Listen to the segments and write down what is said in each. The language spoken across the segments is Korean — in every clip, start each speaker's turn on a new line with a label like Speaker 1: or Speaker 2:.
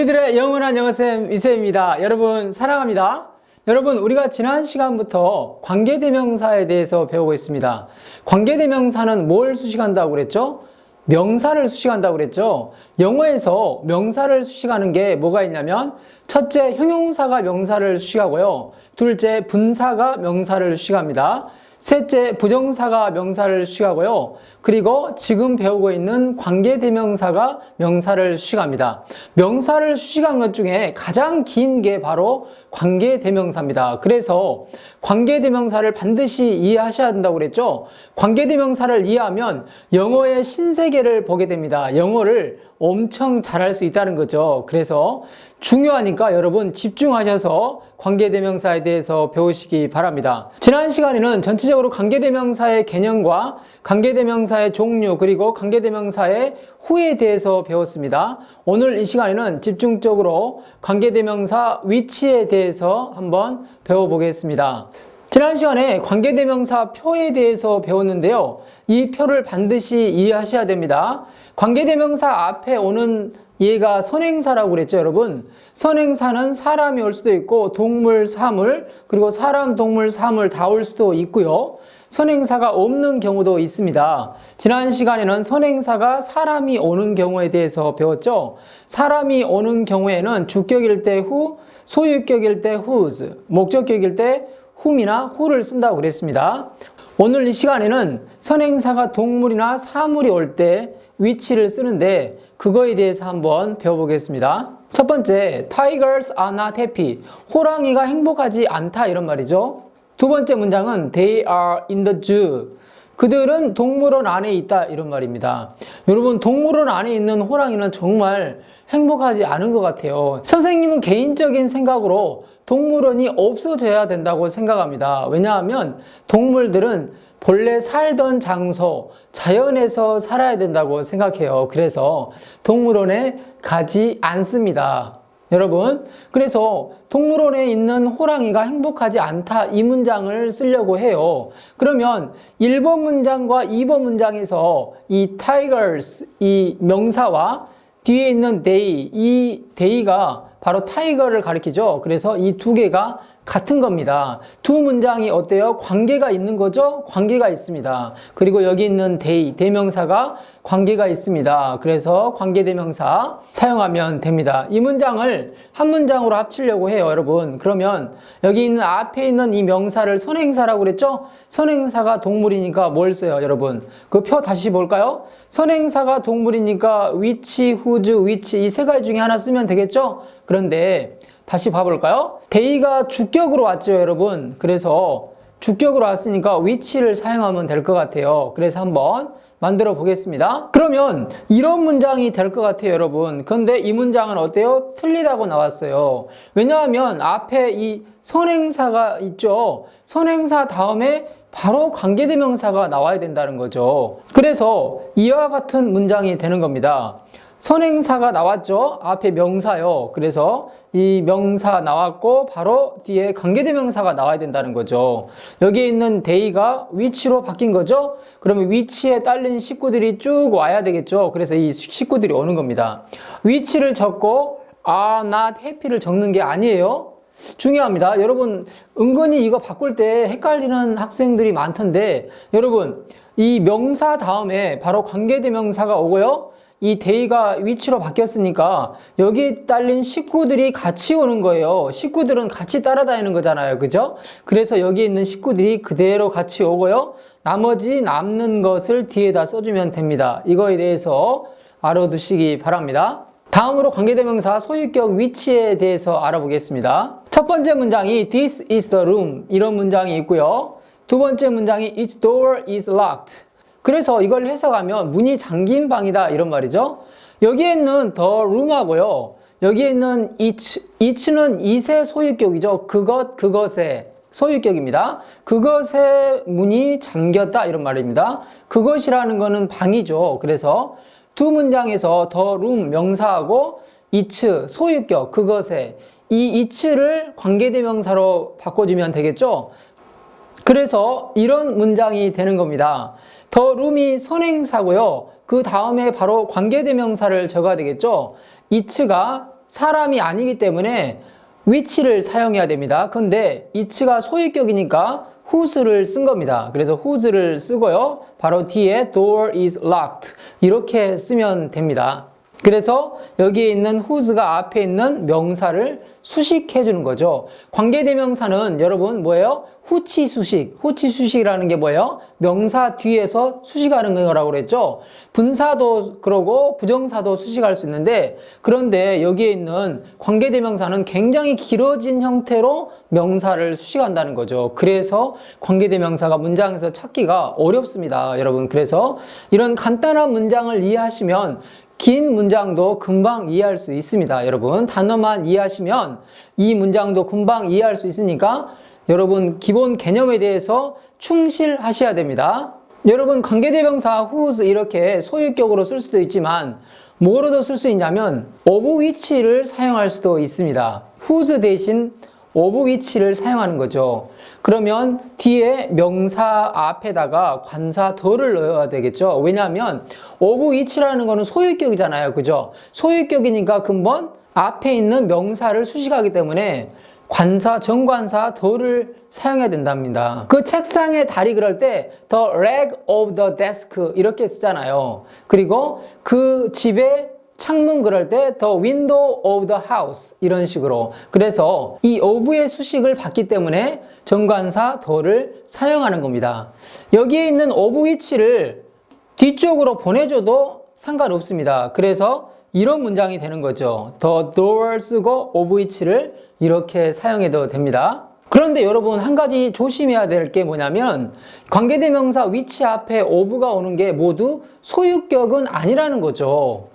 Speaker 1: 우리들의 영원한 영어쌤 이쌤입니다. 여러분 사랑합니다. 여러분, 우리가 지난 시간부터 관계대명사에 대해서 배우고 있습니다. 관계대명사는 뭘 수식한다고 그랬죠? 명사를 수식한다고 그랬죠? 영어에서 명사를 수식하는 게 뭐가 있냐면, 첫째, 형용사가 명사를 수식하고요. 둘째, 분사가 명사를 수식합니다. 셋째, 부정사가 명사를 수식하고요. 그리고 지금 배우고 있는 관계대명사가 명사를 수식합니다. 명사를 수식한 것 중에 가장 긴 게 바로 관계대명사입니다. 그래서 관계대명사를 반드시 이해하셔야 된다고 그랬죠? 관계대명사를 이해하면 영어의 신세계를 보게 됩니다. 영어를 엄청 잘할 수 있다는 거죠. 그래서 중요하니까 여러분 집중하셔서 관계대명사에 대해서 배우시기 바랍니다. 지난 시간에는 전체적으로 관계대명사의 개념과 관계대명사의 종류, 그리고 관계대명사의 후에 대해서 배웠습니다. 오늘 이 시간에는 집중적으로 관계대명사 위치에 대해서 한번 배워보겠습니다. 지난 시간에 관계대명사 표에 대해서 배웠는데요. 이 표를 반드시 이해하셔야 됩니다. 관계대명사 앞에 오는 얘가 선행사라고 그랬죠, 여러분. 선행사는 사람이 올 수도 있고 동물, 사물, 그리고 사람, 동물, 사물 다 올 수도 있고요. 선행사가 없는 경우도 있습니다. 지난 시간에는 선행사가 사람이 오는 경우에 대해서 배웠죠. 사람이 오는 경우에는 주격일 때 who, 소유격일 때 whose, 목적격일 때 whom이나 who를 쓴다고 그랬습니다. 오늘 이 시간에는 선행사가 동물이나 사물이 올 때 위치를 쓰는데 그거에 대해서 한번 배워보겠습니다. 첫 번째, Tigers are not happy. 호랑이가 행복하지 않다, 이런 말이죠. 두 번째 문장은 They are in the zoo. 그들은 동물원 안에 있다, 이런 말입니다. 여러분, 동물원 안에 있는 호랑이는 정말 행복하지 않은 것 같아요. 선생님은 개인적인 생각으로 동물원이 없어져야 된다고 생각합니다. 왜냐하면 동물들은 본래 살던 장소, 자연에서 살아야 된다고 생각해요. 그래서 동물원에 가지 않습니다. 여러분, 그래서 동물원에 있는 호랑이가 행복하지 않다, 이 문장을 쓰려고 해요. 그러면 1번 문장과 2번 문장에서 이 tigers, 이 명사와 뒤에 있는 they, 이 they가 바로 타이거를 가리키죠. 그래서 이 두 개가 같은 겁니다. 두 문장이 어때요? 관계가 있는 거죠? 관계가 있습니다. 그리고 여기 있는 they, 대명사가 관계가 있습니다. 그래서 관계대명사 사용하면 됩니다. 이 문장을 한 문장으로 합치려고 해요, 여러분. 그러면 여기 있는 앞에 있는 이 명사를 선행사라고 그랬죠? 선행사가 동물이니까 뭘 써요, 여러분? 그 표 다시 볼까요? 선행사가 동물이니까 which, whose, which 이 세 가지 중에 하나 쓰면 되겠죠? 그런데 다시 봐볼까요? they가 주격으로 왔죠, 여러분. 그래서 주격으로 왔으니까 which를 사용하면 될 것 같아요. 그래서 한번 만들어 보겠습니다. 그러면 이런 문장이 될 것 같아요, 여러분. 그런데 이 문장은 어때요? 틀리다고 나왔어요. 왜냐하면 앞에 이 선행사가 있죠. 선행사 다음에 바로 관계대명사가 나와야 된다는 거죠. 그래서 이와 같은 문장이 되는 겁니다. 선행사가 나왔죠. 앞에 명사요. 그래서 이 명사 나왔고 바로 뒤에 관계대명사가 나와야 된다는 거죠. 여기 있는 they가 which로 바뀐 거죠. 그러면 which에 딸린 식구들이 쭉 와야 되겠죠. 그래서 이 식구들이 오는 겁니다. which를 적고 are not happy를 적는 게 아니에요. 중요합니다. 여러분, 은근히 이거 바꿀 때 헷갈리는 학생들이 많던데, 여러분, 이 명사 다음에 바로 관계대명사가 오고요. 이 they가 which로 바뀌었으니까 여기 딸린 식구들이 같이 오는 거예요. 식구들은 같이 따라다니는 거잖아요. 그죠? 그래서 여기 있는 식구들이 그대로 같이 오고요. 나머지 남는 것을 뒤에다 써주면 됩니다. 이거에 대해서 알아두시기 바랍니다. 다음으로 관계대명사 소유격 which에 대해서 알아보겠습니다. 첫 번째 문장이 This is the room, 이런 문장이 있고요. 두 번째 문장이 Its door is locked. 그래서 이걸 해석하면 문이 잠긴 방이다, 이런 말이죠. 여기에 있는 the room하고요. 여기에 있는 it는 it의 소유격이죠. 그것, 그것의 소유격입니다. 그것의 문이 잠겼다, 이런 말입니다. 그것이라는 거는 방이죠. 그래서 두 문장에서 the room 명사하고 it 소유격, 그것의 이 it를 관계대명사로 바꿔주면 되겠죠. 그래서 이런 문장이 되는 겁니다. the room이 선행사고요. 그 다음에 바로 관계대명사를 적어야 되겠죠. it가 사람이 아니기 때문에 which를 사용해야 됩니다. 근데 it가 소유격이니까 whose를 쓴 겁니다. 그래서 whose를 쓰고요. 바로 뒤에 door is locked 이렇게 쓰면 됩니다. 그래서 여기에 있는 whose가 앞에 있는 명사를 수식해 주는 거죠. 관계대명사는 여러분 뭐예요? 후치수식. 후치수식이라는 게 뭐예요? 명사 뒤에서 수식하는 거라고 그랬죠. 분사도 그러고 부정사도 수식할 수 있는데, 그런데 여기에 있는 관계대명사는 굉장히 길어진 형태로 명사를 수식한다는 거죠. 그래서 관계대명사가 문장에서 찾기가 어렵습니다, 여러분. 그래서 이런 간단한 문장을 이해하시면 긴 문장도 금방 이해할 수 있습니다, 여러분. 단어만 이해하시면 이 문장도 금방 이해할 수 있으니까 여러분 기본 개념에 대해서 충실하셔야 됩니다. 여러분 관계대명사 whose 이렇게 소유격으로 쓸 수도 있지만 뭐로도 쓸 수 있냐면 of which를 사용할 수도 있습니다. whose 대신 of which를 사용하는 거죠. 그러면 뒤에 명사 앞에다가 관사 더를 넣어야 되겠죠. 왜냐하면 of which라는 거는 소유격이잖아요. 그죠? 소유격이니까 근본 앞에 있는 명사를 수식하기 때문에 관사, 정관사 더를 사용해야 된답니다. 그 책상의 다리 그럴 때 the leg of the desk 이렇게 쓰잖아요. 그리고 그 집의 창문 그럴 때 the window of the house 이런 식으로. 그래서 이 of의 수식을 받기 때문에 정관사 더를 사용하는 겁니다. 여기에 있는 of which를 뒤쪽으로 보내줘도 상관없습니다. 그래서 이런 문장이 되는 거죠. the door 쓰고 of which를 이렇게 사용해도 됩니다. 그런데 여러분 한 가지 조심해야 될 게 뭐냐면 관계대명사 which 앞에 of가 오는 게 모두 소유격은 아니라는 거죠.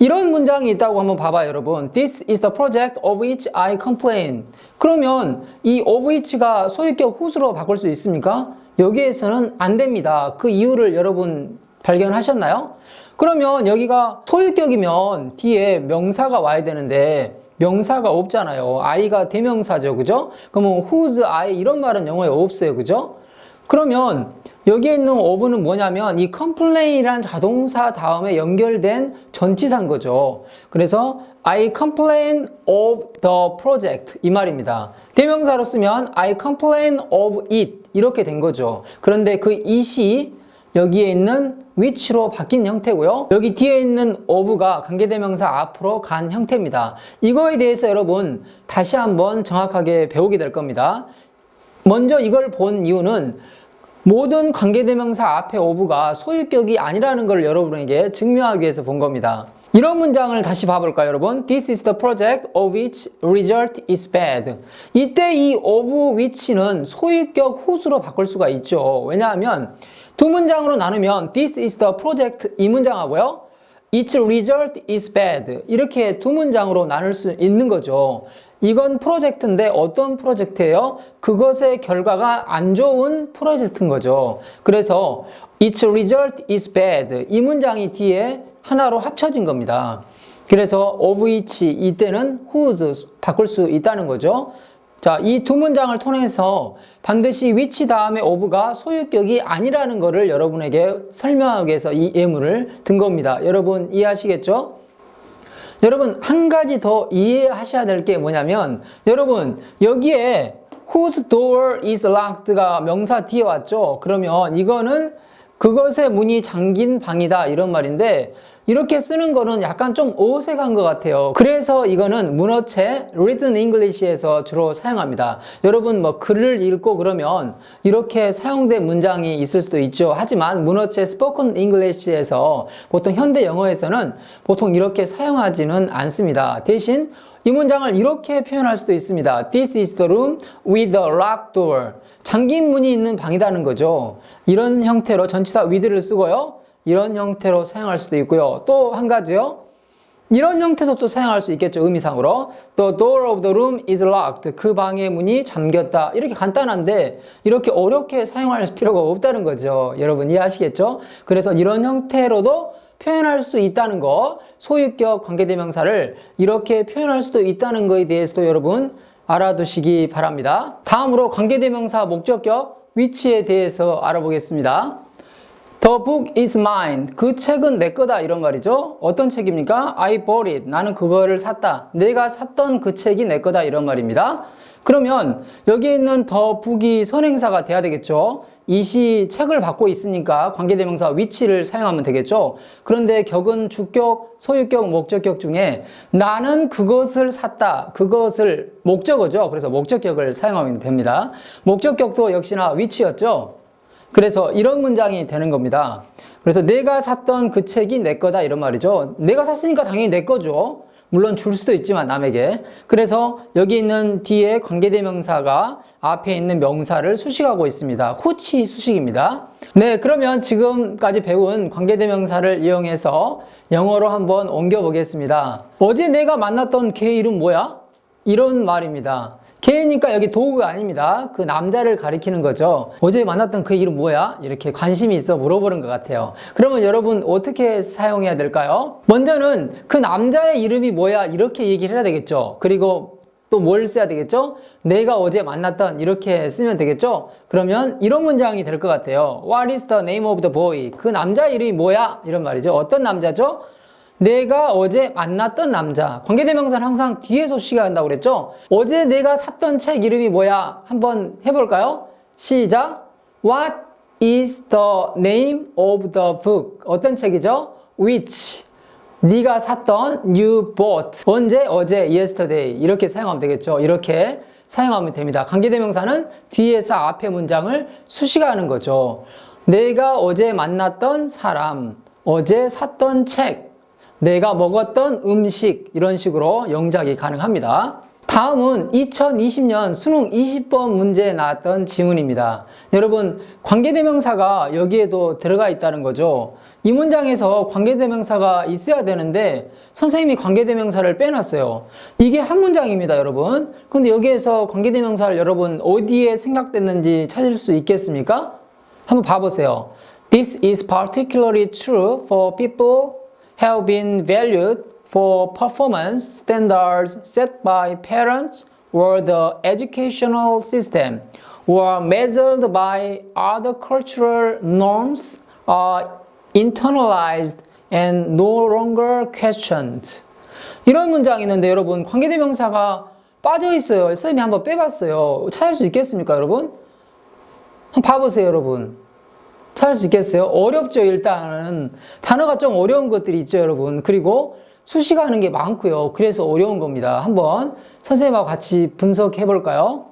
Speaker 1: 이런 문장이 있다고 한번 봐봐요, 여러분. This is the project of which I complain. 그러면 이 of which가 소유격 whose로 바꿀 수 있습니까? 여기에서는 안 됩니다. 그 이유를 여러분 발견하셨나요? 그러면 여기가 소유격이면 뒤에 명사가 와야 되는데 명사가 없잖아요. I가 대명사죠, 그죠? 그러면 whose I 이런 말은 영어에 없어요, 그죠? 그러면 여기에 있는 of는 뭐냐면 이 complain이란 자동사 다음에 연결된 전치사인 거죠. 그래서 I complain of the project 이 말입니다. 대명사로 쓰면 I complain of it 이렇게 된 거죠. 그런데 그 it이 여기에 있는 which로 바뀐 형태고요. 여기 뒤에 있는 of가 관계대명사 앞으로 간 형태입니다. 이거에 대해서 여러분 다시 한번 정확하게 배우게 될 겁니다. 먼저 이걸 본 이유는 모든 관계대명사 앞에 of가 소유격이 아니라는 걸 여러분에게 증명하기 위해서 본 겁니다. 이런 문장을 다시 봐볼까요, 여러분? This is the project of which result is bad. 이때 이 of which는 소유격 whose로 바꿀 수가 있죠. 왜냐하면 두 문장으로 나누면 This is the project 이 문장하고요. Its result is bad. 이렇게 두 문장으로 나눌 수 있는 거죠. 이건 프로젝트인데 어떤 프로젝트예요? 그것의 결과가 안 좋은 프로젝트인 거죠. 그래서 Its result is bad. 이 문장이 뒤에 하나로 합쳐진 겁니다. 그래서 of which 이때는 whose 바꿀 수 있다는 거죠. 자, 이 두 문장을 통해서 반드시 which 다음에 of가 소유격이 아니라는 것을 여러분에게 설명하기 위해서 이 예문을 든 겁니다. 여러분 이해하시겠죠? 여러분 한 가지 더 이해하셔야 될 게 뭐냐면 여러분 여기에 whose door is locked가 명사 뒤에 왔죠? 그러면 이거는 그것의 문이 잠긴 방이다 이런 말인데 이렇게 쓰는 거는 약간 좀 어색한 것 같아요. 그래서 이거는 문어체 Written English에서 주로 사용합니다. 여러분 뭐 글을 읽고 그러면 이렇게 사용된 문장이 있을 수도 있죠. 하지만 문어체 Spoken English에서 보통 현대 영어에서는 보통 이렇게 사용하지는 않습니다. 대신 이 문장을 이렇게 표현할 수도 있습니다. This is the room with the locked door. 잠긴 문이 있는 방이라는 거죠. 이런 형태로 전치사 with를 쓰고요. 이런 형태로 사용할 수도 있고요. 또 한 가지요. 이런 형태도 또 사용할 수 있겠죠. 의미상으로. The door of the room is locked. 그 방의 문이 잠겼다. 이렇게 간단한데 이렇게 어렵게 사용할 필요가 없다는 거죠. 여러분 이해하시겠죠? 그래서 이런 형태로도 표현할 수 있다는 거, 소유격 관계대명사를 이렇게 표현할 수도 있다는 거에 대해서도 여러분 알아두시기 바랍니다. 다음으로 관계대명사 목적격 which에 대해서 알아보겠습니다. The book is mine. 그 책은 내 거다 이런 말이죠. 어떤 책입니까? I bought it. 나는 그거를 샀다. 내가 샀던 그 책이 내 거다 이런 말입니다. 그러면 여기 있는 the book이 선행사가 돼야 되겠죠. 이 시 책을 받고 있으니까 관계대명사 which를 사용하면 되겠죠. 그런데 격은 주격, 소유격, 목적격 중에 나는 그것을 샀다. 그것을 목적어죠. 그래서 목적격을 사용하면 됩니다. 목적격도 역시나 which였죠. 그래서 이런 문장이 되는 겁니다. 그래서 내가 샀던 그 책이 내 거다 이런 말이죠. 내가 샀으니까 당연히 내 거죠. 물론 줄 수도 있지만 남에게. 그래서 여기 있는 뒤에 관계대명사가 앞에 있는 명사를 수식하고 있습니다. who치 수식입니다. 네, 그러면 지금까지 배운 관계대명사를 이용해서 영어로 한번 옮겨보겠습니다. 어제 내가 만났던 걔 이름 뭐야? 이런 말입니다. 걔니까 여기 도구가 아닙니다. 그 남자를 가리키는 거죠. 어제 만났던 그 이름 뭐야? 이렇게 관심이 있어 물어보는 것 같아요. 그러면 여러분 어떻게 사용해야 될까요? 먼저는 그 남자의 이름이 뭐야? 이렇게 얘기를 해야 되겠죠. 그리고 또 뭘 써야 되겠죠? 내가 어제 만났던 이렇게 쓰면 되겠죠? 그러면 이런 문장이 될 것 같아요. What is the name of the boy? 그 남자 이름이 뭐야? 이런 말이죠. 어떤 남자죠? 내가 어제 만났던 남자. 관계대명사는 항상 뒤에서 시작한다고 그랬죠? 어제 내가 샀던 책 이름이 뭐야? 한번 해볼까요? 시작! What is the name of the book? 어떤 책이죠? Which 네가 샀던 you bought. 언제? 어제 yesterday. 이렇게 사용하면 되겠죠? 이렇게 사용하면 됩니다. 관계대명사는 뒤에서 앞의 문장을 수식하는 거죠. 내가 어제 만났던 사람, 어제 샀던 책, 내가 먹었던 음식 이런 식으로 영작이 가능합니다. 다음은 2020년 수능 20번 문제에 나왔던 지문입니다. 여러분 관계대명사가 여기에도 들어가 있다는 거죠. 이 문장에서 관계대명사가 있어야 되는데 선생님이 관계대명사를 빼놨어요. 이게 한 문장입니다, 여러분. 근데 여기에서 관계대명사를 여러분 어디에 생각됐는지 찾을 수 있겠습니까? 한번 봐보세요. This is particularly true for people have been valued for performance standards set by parents or the educational system or measured by other cultural norms are internalized and no longer questioned. 이런 문장이 있는데 여러분 관계대명사가 빠져 있어요. 선생님이 한번 빼봤어요. 찾을 수 있겠습니까, 여러분? 한번 봐보세요, 여러분. 찾을 수 있겠어요? 어렵죠, 일단은. 단어가 좀 어려운 것들이 있죠, 여러분. 그리고 수식하는 게 많고요. 그래서 어려운 겁니다. 한번 선생님하고 같이 분석해 볼까요?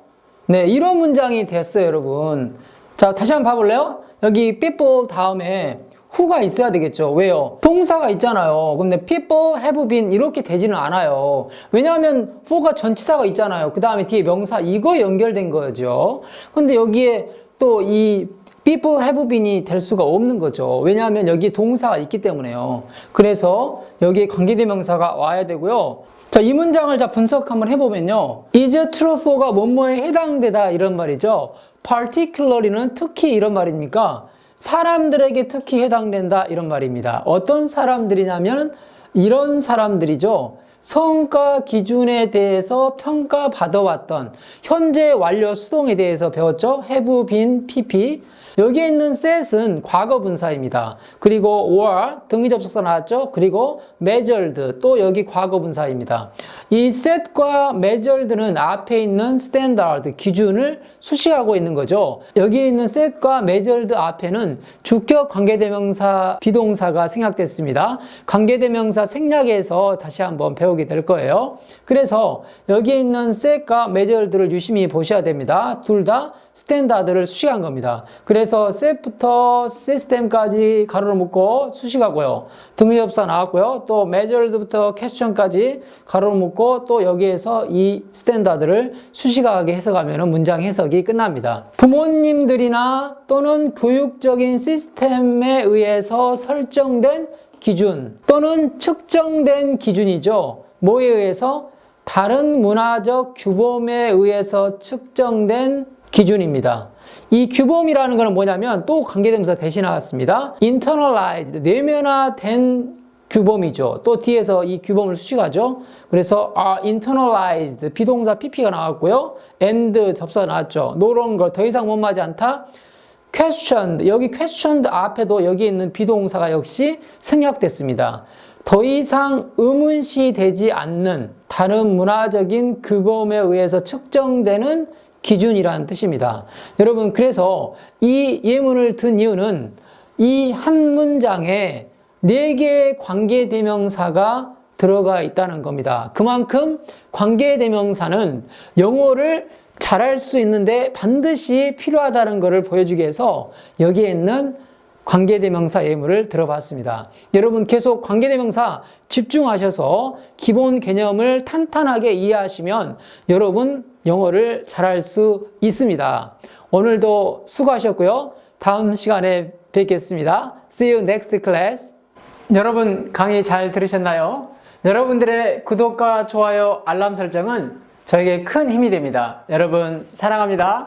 Speaker 1: 네, 이런 문장이 됐어요, 여러분. 자, 다시 한번 봐볼래요? 여기 people 다음에 who가 있어야 되겠죠. 왜요? 동사가 있잖아요. 근데 people have been 이렇게 되지는 않아요. 왜냐하면 for가 전치사가 있잖아요. 그 다음에 뒤에 명사 이거 연결된 거죠. 근데 여기에 또 이 people have been이 될 수가 없는 거죠. 왜냐하면 여기 동사가 있기 때문에요. 그래서 여기에 관계대명사가 와야 되고요. 자, 이 문장을 분석 한번 해보면요. is true for가 뭐뭐에 해당되다 이런 말이죠. particularly는 특히 이런 말입니까? 사람들에게 특히 해당된다 이런 말입니다. 어떤 사람들이냐면 이런 사람들이죠. 성과 기준에 대해서 평가받아왔던 현재 완료 수동에 대해서 배웠죠. have been, pp. 여기에 있는 set은 과거 분사입니다. 그리고 or 등위 접속사 나왔죠. 그리고 measured 또 여기 과거 분사입니다. 이 set과 measured는 앞에 있는 standard 기준을 수식하고 있는 거죠. 여기 있는 set과 measured 앞에는 주격 관계대명사 비동사가 생략됐습니다. 관계대명사 생략에서 다시 한번 배우게 될 거예요. 그래서 여기에 있는 set과 measured를 유심히 보셔야 됩니다. 둘 다 스탠다드를 수식한 겁니다. 그래서 set부터 system까지 가로를 묶고 수식하고요. 등위접사 나왔고요. 또 measured부터 question까지 가로를 묶고 또 여기에서 이 스탠다드를 수식하게 해석하면 문장 해석이 끝납니다. 부모님들이나 또는 교육적인 시스템에 의해서 설정된 기준 또는 측정된 기준이죠. 뭐에 의해서? 다른 문화적 규범에 의해서 측정된 기준입니다. 이 규범이라는 것은 뭐냐면 또 관계대명사 대신 나왔습니다. internalized, 내면화된 규범이죠. 또 뒤에서 이 규범을 수식하죠. 그래서 internalized, 비동사 pp가 나왔고요. and 접수가 나왔죠. no longer, 더 이상 못마지 않다. questioned, 여기 questioned 앞에도 여기 있는 비동사가 역시 생략됐습니다. 더 이상 의문시 되지 않는 다른 문화적인 규범에 의해서 측정되는 기준이라는 뜻입니다. 여러분, 그래서 이 예문을 든 이유는 이 한 문장에 4개의 관계대명사가 들어가 있다는 겁니다. 그만큼 관계대명사는 영어를 잘할 수 있는데 반드시 필요하다는 것을 보여주기 위해서 여기에 있는 관계대명사 예문을 들어봤습니다. 여러분 계속 관계대명사 집중하셔서 기본 개념을 탄탄하게 이해하시면 여러분 영어를 잘할 수 있습니다. 오늘도 수고하셨고요. 다음 시간에 뵙겠습니다. See you next class. 여러분 강의 잘 들으셨나요? 여러분들의 구독과 좋아요, 알람 설정은 저에게 큰 힘이 됩니다. 여러분 사랑합니다.